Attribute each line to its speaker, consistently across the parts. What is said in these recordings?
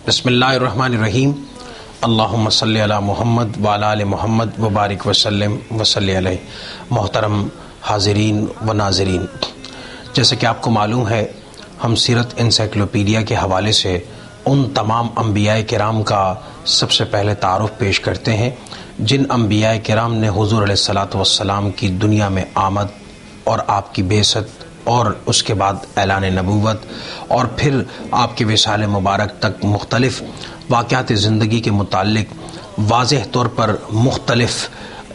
Speaker 1: بسم اللہ الرحمن الرحیم. اللہم صلی علی محمد وعلی آل محمد وبارک وسلم وصلی علیہ. محترم حاضرین و ناظرین، جیسے کہ آپ کو معلوم ہے، ہم سیرت انسائکلوپیڈیا کے حوالے سے ان تمام انبیاء کرام کا سب سے پہلے تعارف پیش کرتے ہیں جن انبیاء کرام نے حضور علیہ الصلاۃ والسلام کی دنیا میں آمد اور آپ کی بعثت اور اس کے بعد اعلان نبوت اور پھر آپ کے وصال مبارک تک مختلف واقعات زندگی کے متعلق واضح طور پر مختلف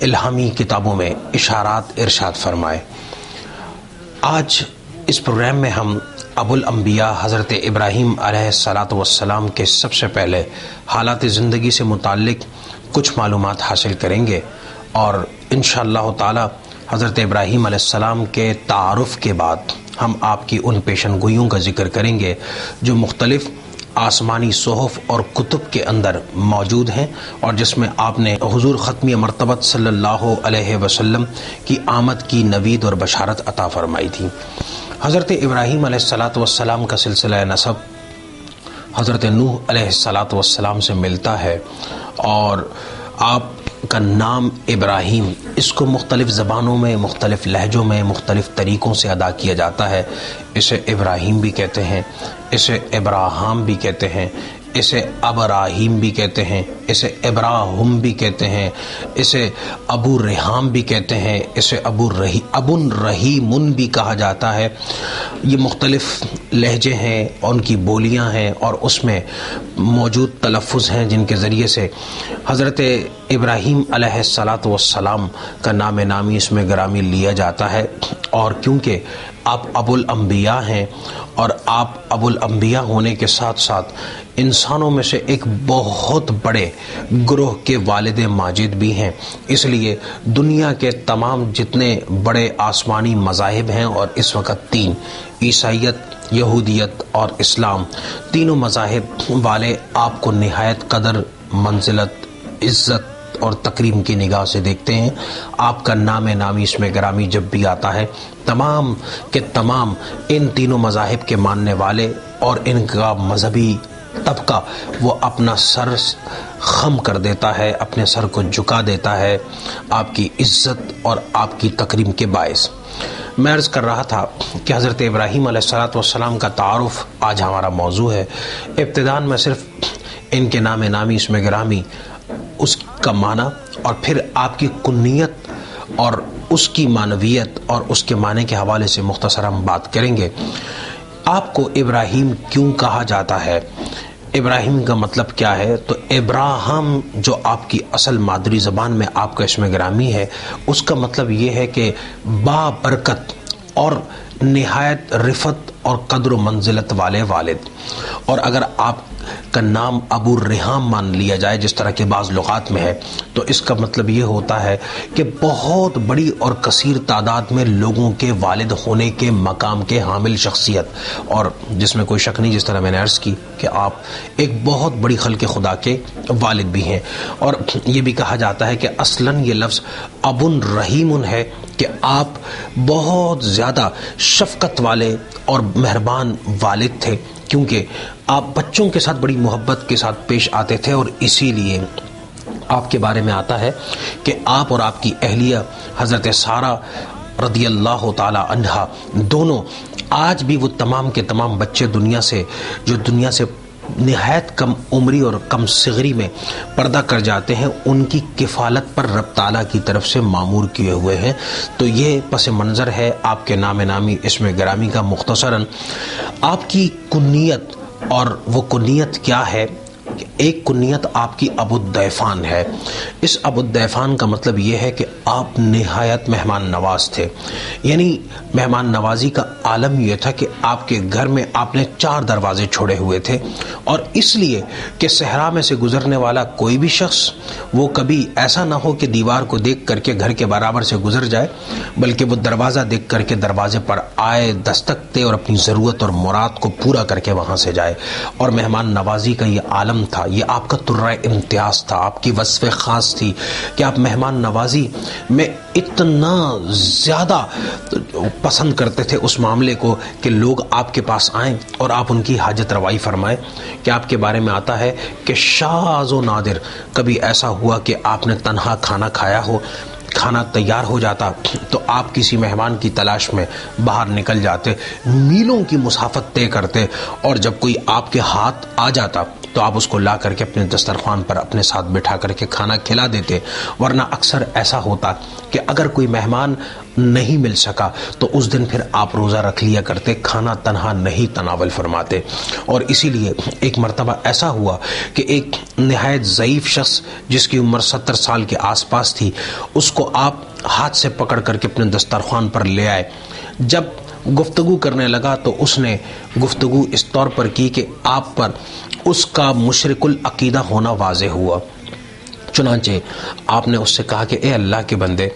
Speaker 1: الہامی کتابوں میں اشارات ارشاد فرمائے. آج اس پروگرام میں ہم ابو الانبیاء حضرت ابراہیم علیہ الصلاۃ والسلام کے سب سے پہلے حالات زندگی سے متعلق کچھ معلومات حاصل کریں گے اور انشاءاللہ تعالی حضرت ابراہیم علیہ السلام کے تعارف کے بعد ہم آپ کی ان پیشن گوئیوں کا ذکر کریں گے جو مختلف آسمانی صحف اور کتب کے اندر موجود ہیں اور جس میں آپ نے حضور ختمی مرتبت صلی اللہ علیہ وسلم کی آمد کی نوید اور بشارت عطا فرمائی تھی. حضرت ابراہیم علیہ الصلاۃ والسلام کا سلسلہ نسب حضرت نوح علیہ الصلاۃ والسلام سے ملتا ہے اور آپ کا نام ابراہیم اس کو مختلف زبانوں میں، مختلف لہجوں میں، مختلف طریقوں سے ادا کیا جاتا ہے. اسے ابراہیم بھی کہتے ہیں، اسے ابراہام بھی کہتے ہیں، اسے ابراہیم بھی کہتے ہیں، اسے ابراہم بھی کہتے ہیں، اسے ابو ریحام بھی کہتے ہیں، اسے ابن رحیمن بھی کہا جاتا ہے. یہ مختلف لہجے ہیں، ان کی بولیاں ہیں اور اس میں موجود تلفظ ہیں جن کے ذریعے سے حضرت ابراہیم علیہ الصلاۃ والسلام کا نام نامی اس میں گرامی لیا جاتا ہے. اور کیونکہ آپ ابو الانبیاء ہیں اور آپ ابو الانبیاء ہونے کے ساتھ ساتھ انسانوں میں سے ایک بہت بڑے گروہ کے والد ماجد بھی ہیں، اس لیے دنیا کے تمام جتنے بڑے آسمانی مذاہب ہیں اور اس وقت 3 عیسائیت، یہودیت اور اسلام، تینوں مذاہب والے آپ کو نہایت قدر، منزلت، عزت اور تکریم کی نگاہ سے دیکھتے ہیں. آپ کا نام نامی اس میں گرامی جب بھی آتا ہے تمام کے تمام ان تینوں مذاہب کے ماننے والے اور ان کا مذہبی طبقہ وہ اپنا سر خم کر دیتا ہے، اپنے سر کو جھکا دیتا ہے آپ کی عزت اور آپ کی تکریم کے باعث. میں عرض کر رہا تھا کہ حضرت ابراہیم علیہ الصلاۃ والسلام کا تعارف آج ہمارا موضوع ہے. ابتداءً میں صرف ان کے نام نامی اس میں گرامی، اس کا معنی اور پھر آپ کی کنیت اور اس کی معنویت اور اس کے معنی کے حوالے سے مختصر ہم بات کریں گے. آپ کو ابراہیم کیوں کہا جاتا ہے؟ ابراہیم کا مطلب کیا ہے؟ تو ابراہم جو آپ کی اصل مادری زبان میں آپ کا اسم گرامی ہے، اس کا مطلب یہ ہے کہ با برکت اور نہایت رفت اور قدر و منزلت والے والد. اور اگر آپ کا نام ابو ریحام مان لیا جائے جس طرح کے بعض لغات میں ہے تو اس کا مطلب یہ ہوتا ہے کہ بہت بڑی اور کثیر تعداد میں لوگوں کے والد ہونے کے مقام کے حامل شخصیت، اور جس میں کوئی شک نہیں، جس طرح میں نے عرض کی کہ آپ ایک بہت بڑی خلق خدا کے والد بھی ہیں. اور یہ بھی کہا جاتا ہے کہ اصلاً یہ لفظ ابن رحیمن ہے کہ آپ بہت زیادہ شفقت والے اور مہربان والد تھے، کیونکہ آپ بچوں کے ساتھ بڑی محبت کے ساتھ پیش آتے تھے. اور اسی لیے آپ کے بارے میں آتا ہے کہ آپ اور آپ کی اہلیہ حضرت سارہ رضی اللہ تعالی عنہا دونوں آج بھی وہ تمام کے تمام بچے دنیا سے نہایت کم عمری اور کم صغری میں پردہ کر جاتے ہیں، ان کی کفالت پر رب تعالیٰ کی طرف سے مامور کیے ہوئے ہیں. تو یہ پس منظر ہے آپ کے نام نامی اسم گرامی کا. مختصراً آپ کی کنیت، اور وہ کنیت کیا ہے؟ ایک کنیت آپ کی ابو الضیفان ہے. اس ابو الضیفان کا مطلب یہ ہے کہ آپ نہایت مہمان نواز تھے. یعنی مہمان نوازی کا عالم یہ تھا کہ آپ کے گھر میں آپ نے 4 دروازے چھوڑے ہوئے تھے، اور اس لیے کہ صحرا میں سے گزرنے والا کوئی بھی شخص وہ کبھی ایسا نہ ہو کہ دیوار کو دیکھ کر کے گھر کے برابر سے گزر جائے، بلکہ وہ دروازہ دیکھ کر کے دروازے پر آئے، دستک دے اور اپنی ضرورت اور مراد کو پورا کر کے وہاں سے جائے. اور مہمان نوازی کا یہ عالم علم تھا، یہ آپ کا ترہ امتیاز تھا، آپ کی وصف خاص تھی کہ آپ مہمان نوازی میں اتنا زیادہ پسند کرتے تھے اس معاملے کو کہ لوگ آپ کے پاس آئیں اور آپ ان کی حاجت روائی فرمائیں، کہ آپ کے بارے میں آتا ہے کہ شاذ و نادر کبھی ایسا ہوا کہ آپ نے تنہا کھانا کھایا ہو، کھانا تیار ہو جاتا تو آپ کسی مہمان کی تلاش میں باہر نکل جاتے، میلوں کی مسافت طے کرتے، اور جب کوئی آپ کے ہاتھ آ جاتا تو آپ اس کو لا کر کے اپنے دسترخوان پر اپنے ساتھ بٹھا کر کے کھانا کھلا دیتے۔ ورنہ اکثر ایسا ہوتا کہ اگر کوئی مہمان نہیں مل سکا تو اس دن پھر آپ روزہ رکھ لیا کرتے، کھانا تنہا نہیں تناول فرماتے۔ اور اسی لیے ایک مرتبہ ایسا ہوا کہ ایک نہایت ضعیف شخص جس کی عمر 70 سال کے آس پاس تھی، اس کو آپ ہاتھ سے پکڑ کر کے اپنے دسترخوان پر لے آئے۔ جب گفتگو کرنے لگا تو اس نے گفتگو اس طور پر کی کہ آپ پر اس کا مشرک العقیدہ ہونا واضح ہوا۔ چنانچہ آپ نے اس سے کہا کہ اے اللہ کے بندے،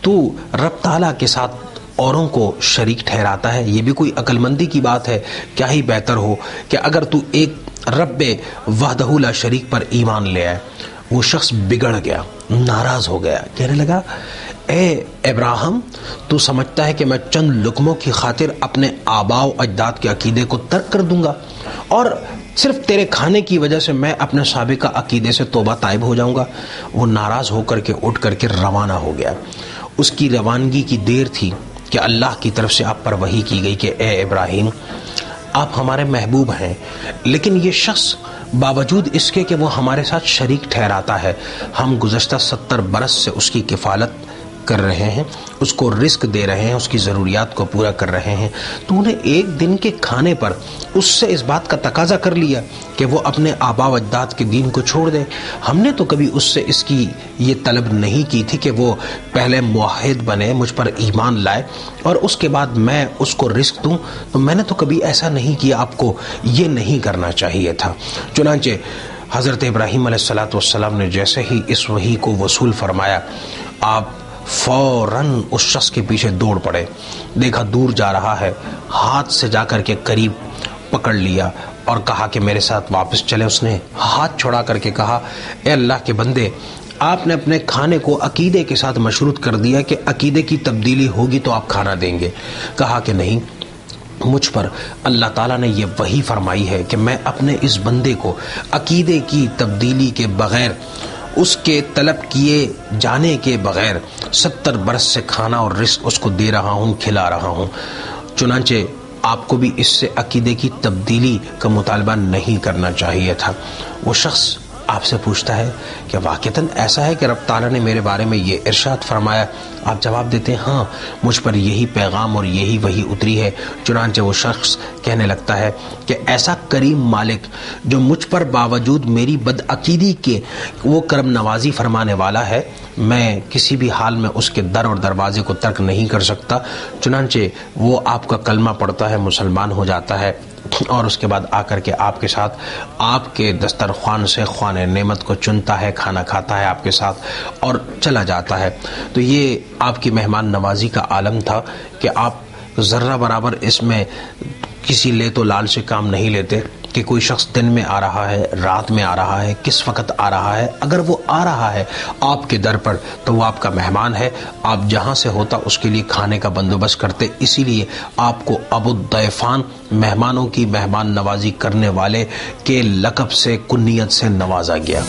Speaker 1: تو رب تعالیٰ کے ساتھ اوروں کو شریک ٹھہراتا ہے، یہ بھی کوئی عقل مندی کی بات ہے؟ کیا ہی بہتر ہو کہ اگر تو ایک رب وحدہ لا شریک پر ایمان لے آئے۔ وہ شخص بگڑ گیا، ناراض ہو گیا، کہنے لگا اے ابراہیم، تو سمجھتا ہے کہ میں چند لقموں کی خاطر اپنے آباء و اجداد کے عقیدے کو ترک کر دوں گا، اور صرف تیرے کھانے کی وجہ سے میں اپنے سابقہ عقیدے سے توبہ طائب ہو جاؤں گا؟ وہ ناراض ہو کر کے اٹھ کر کے روانہ ہو گیا۔ اس کی روانگی کی دیر تھی کہ اللہ کی طرف سے آپ پر وحی کی گئی کہ اے ابراہیم، آپ ہمارے محبوب ہیں، لیکن یہ شخص باوجود اس کے کہ وہ ہمارے ساتھ شریک ٹھہراتا ہے، ہم گزشتہ 70 برس سے اس کی کفالت کر رہے ہیں، اس کو رزق دے رہے ہیں، اس کی ضروریات کو پورا کر رہے ہیں، تو انہیں ایک دن کے کھانے پر اس سے اس بات کا تقاضا کر لیا کہ وہ اپنے آباء و اجداد کے دین کو چھوڑ دے۔ ہم نے تو کبھی اس سے اس کی یہ طلب نہیں کی تھی کہ وہ پہلے موحد بنے، مجھ پر ایمان لائے، اور اس کے بعد میں اس کو رزق دوں، تو میں نے تو کبھی ایسا نہیں کیا، آپ کو یہ نہیں کرنا چاہیے تھا۔ چنانچہ حضرت ابراہیم علیہ السلام نے جیسے ہی اس وحی کو وصول فرمایا، آپ فوراً اس شخص کے پیچھے دوڑ پڑے، دیکھا دور جا رہا ہے، ہاتھ سے جا کر کے قریب پکڑ لیا اور کہا کہ میرے ساتھ واپس چلے۔ اس نے ہاتھ چھڑا کر کے کہا اے اللہ کے بندے، آپ نے اپنے کھانے کو عقیدے کے ساتھ مشروط کر دیا کہ عقیدے کی تبدیلی ہوگی تو آپ کھانا دیں گے۔ کہا کہ نہیں، مجھ پر اللہ تعالیٰ نے یہ وحی فرمائی ہے کہ میں اپنے اس بندے کو عقیدے کی تبدیلی کے بغیر، اس کے طلب کیے جانے کے بغیر 70 برس سے کھانا اور رزق اس کو دے رہا ہوں، کھلا رہا ہوں۔ چنانچہ آپ کو بھی اس سے عقیدے کی تبدیلی کا مطالبہ نہیں کرنا چاہیے تھا۔ وہ شخص آپ سے پوچھتا ہے کہ واقعتاً ایسا ہے کہ رب تعالیٰ نے میرے بارے میں یہ ارشاد فرمایا؟ آپ جواب دیتے ہیں ہاں، مجھ پر یہی پیغام اور یہی وحی اتری ہے۔ چنانچہ وہ شخص کہنے لگتا ہے کہ ایسا کریم مالک جو مجھ پر باوجود میری بدعقیدی کے وہ کرم نوازی فرمانے والا ہے، میں کسی بھی حال میں اس کے در اور دروازے کو ترک نہیں کر سکتا۔ چنانچہ وہ آپ کا کلمہ پڑھتا ہے، مسلمان ہو جاتا ہے، اور اس کے بعد آ کر کے آپ کے ساتھ آپ کے دسترخوان سے خوان نعمت کو چنتا ہے، کھانا کھاتا ہے آپ کے ساتھ اور چلا جاتا ہے۔ تو یہ آپ کی مہمان نوازی کا عالم تھا کہ آپ ذرہ برابر اس میں کسی لے تو لال سے کام نہیں لیتے کہ کوئی شخص دن میں آ رہا ہے، رات میں آ رہا ہے، کس وقت آ رہا ہے۔ اگر وہ آ رہا ہے آپ کے در پر تو وہ آپ کا مہمان ہے، آپ جہاں سے ہوتا اس کے لیے کھانے کا بندوبست کرتے، اسی لیے آپ کو ابو الضیفان، مہمانوں کی مہمان نوازی کرنے والے کے لقب سے، کنیت سے نوازا گیا۔